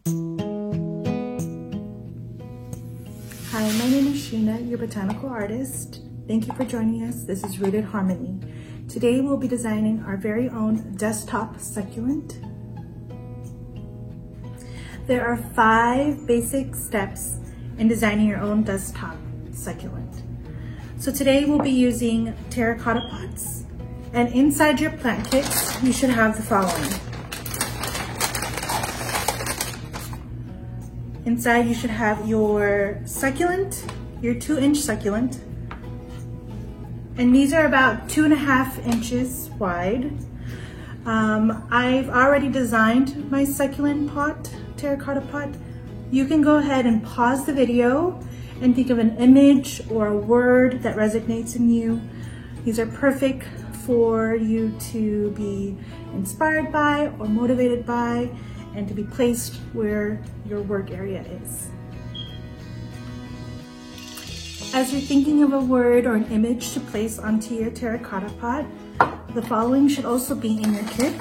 Hi, my name is Sheena, your botanical artist. Thank you for joining us. This is Rooted Harmony. Today we'll be designing our very own desktop succulent. There are 5 basic steps in designing your own desktop succulent. So today we'll be using terracotta pots, and inside your plant kits you should have the following. Inside you should have your succulent, your 2-inch succulent, and these are about 2.5 inches wide. I've already designed my succulent pot, terracotta pot. You can go ahead and pause the video and think of an image or a word that resonates in you. These are perfect for you to be inspired by or motivated by, and to be placed where your work area is. As you're thinking of a word or an image to place onto your terracotta pot, the following should also be in your kit.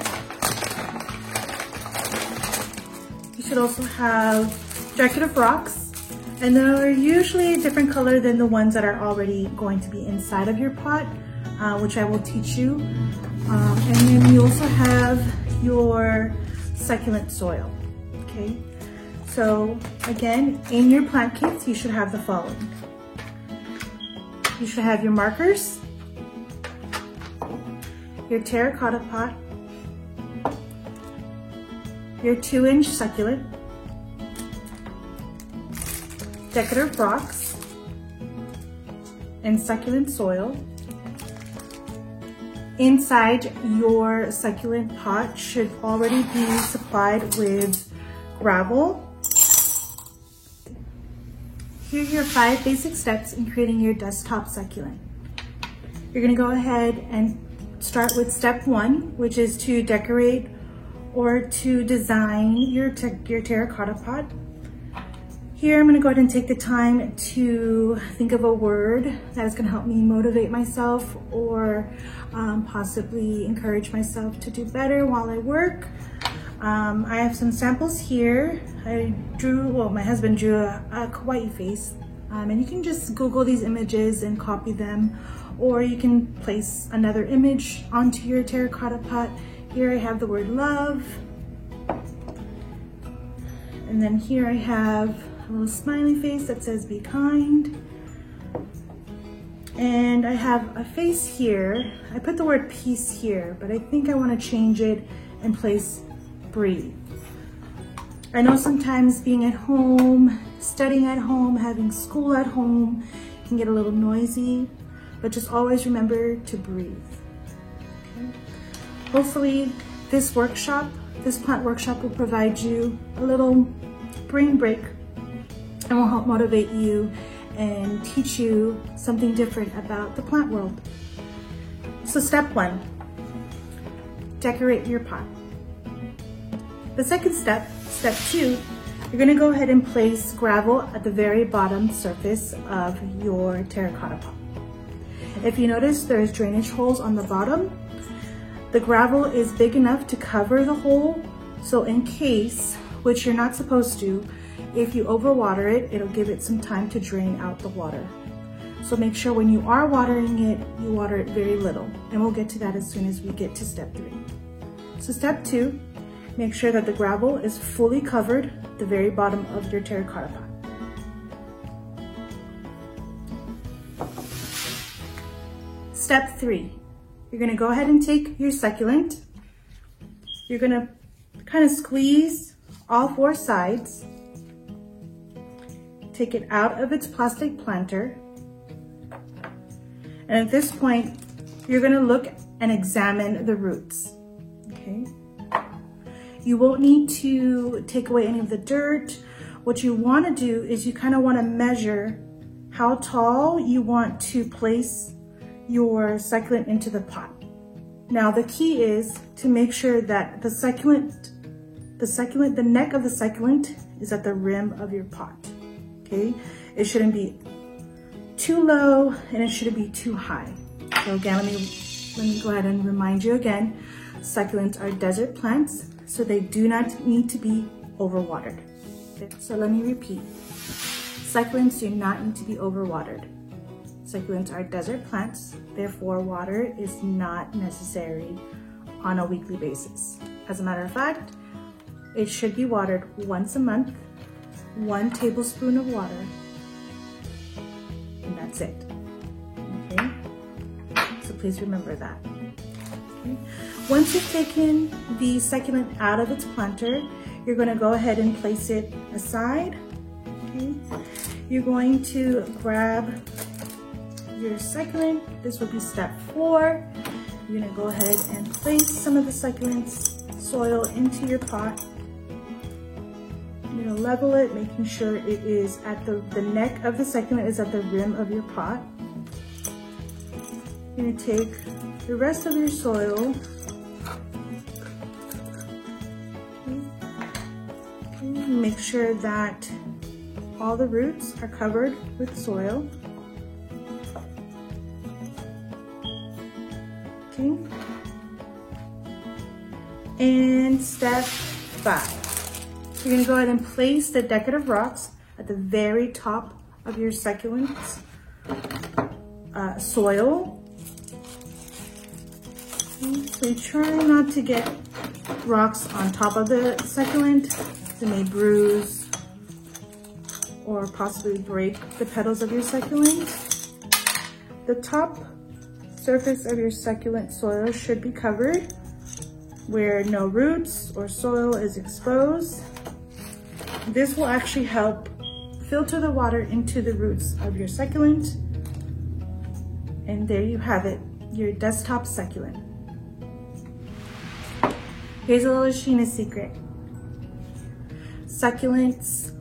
You should also have decorative rocks, and they're usually a different color than the ones that are already going to be inside of your pot, which I will teach you. And then you also have your succulent soil, okay? So again, in your plant kits, you should have the following. You should have your markers, your terracotta pot, your 2-inch succulent, decorative rocks, and succulent soil. Inside your succulent pot should already be supplied with gravel. Here are your 5 basic steps in creating your desktop succulent. You're gonna go ahead and start with step 1, which is to decorate or to design your terracotta pot. Here I'm gonna go ahead and take the time to think of a word that is gonna help me motivate myself or possibly encourage myself to do better while I work. I have some samples here. My husband drew a kawaii face, and you can just Google these images and copy them, or you can place another image onto your terracotta pot. Here I have the word love, and then here I have a little smiley face that says be kind. And I have a face here. I put the word peace here, but I think I want to change it and place breathe. I know sometimes being at home, studying at home, having school at home can get a little noisy, but just always remember to breathe. Okay? Hopefully this plant workshop will provide you a little brain break and will help motivate you and teach you something different about the plant world. So step 1, decorate your pot. The second step, step 2, you're gonna go ahead and place gravel at the very bottom surface of your terracotta pot. If you notice, there's drainage holes on the bottom. The gravel is big enough to cover the hole, so in case, which you're not supposed to, if you overwater it, it'll give it some time to drain out the water. So make sure when you are watering it, you water it very little. And we'll get to that as soon as we get to step 3. So step 2, make sure that the gravel is fully covered at the very bottom of your terracotta pot. Step 3, you're gonna go ahead and take your succulent. You're gonna kind of squeeze all 4 sides. Take it out of its plastic planter. And at this point, you're gonna look and examine the roots, okay? You won't need to take away any of the dirt. What you wanna do is you kinda wanna measure how tall you want to place your succulent into the pot. Now the key is to make sure that the neck of the succulent is at the rim of your pot. Okay, it shouldn't be too low and it shouldn't be too high. So again, let me go ahead and remind you again, succulents are desert plants, so they do not need to be overwatered. So let me repeat. Succulents do not need to be overwatered. Succulents are desert plants, therefore water is not necessary on a weekly basis. As a matter of fact, it should be watered once a month, 1 tablespoon of water, and that's it. Okay? So please remember that. Okay? Once you've taken the succulent out of its planter, you're going to go ahead and place it aside. Okay? You're going to grab your succulent. This will be step 4. You're going to go ahead and place some of the succulent soil into your pot. You're going to level it, making sure it is at the neck of the succulent is at the rim of your pot. You're going to take the rest of your soil. Make sure that all the roots are covered with soil. Okay. And step 5. You're gonna go ahead and place the decorative rocks at the very top of your succulent soil. Okay. So you try not to get rocks on top of the succulent. It may bruise or possibly break the petals of your succulent. The top surface of your succulent soil should be covered where no roots or soil is exposed. This will actually help filter the water into the roots of your succulent. And there you have it, your desktop succulent. Here's a little Sheena secret. Succulents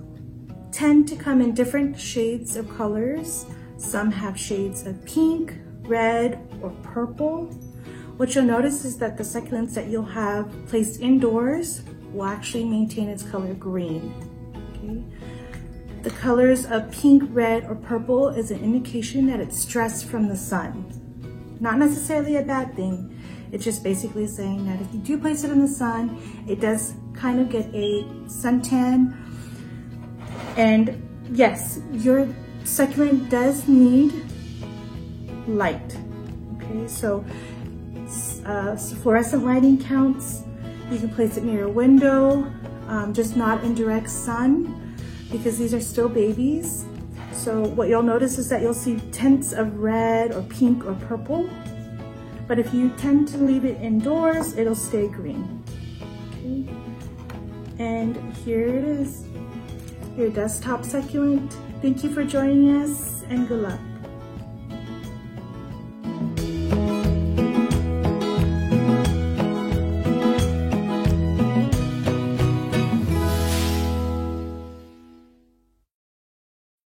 tend to come in different shades of colors. Some have shades of pink, red, or purple. What you'll notice is that the succulents that you'll have placed indoors will actually maintain its color green. Okay? The colors of pink, red, or purple is an indication that it's stress from the sun. Not necessarily a bad thing. It's just basically saying that if you do place it in the sun, it does kind of get a suntan. And yes, your succulent does need light. Okay, so fluorescent lighting counts. You can place it near a window, just not in direct sun, because these are still babies. So what you'll notice is that you'll see tints of red or pink or purple. But if you tend to leave it indoors, it'll stay green. Okay. And here it is, your desktop succulent. Thank you for joining us and good luck.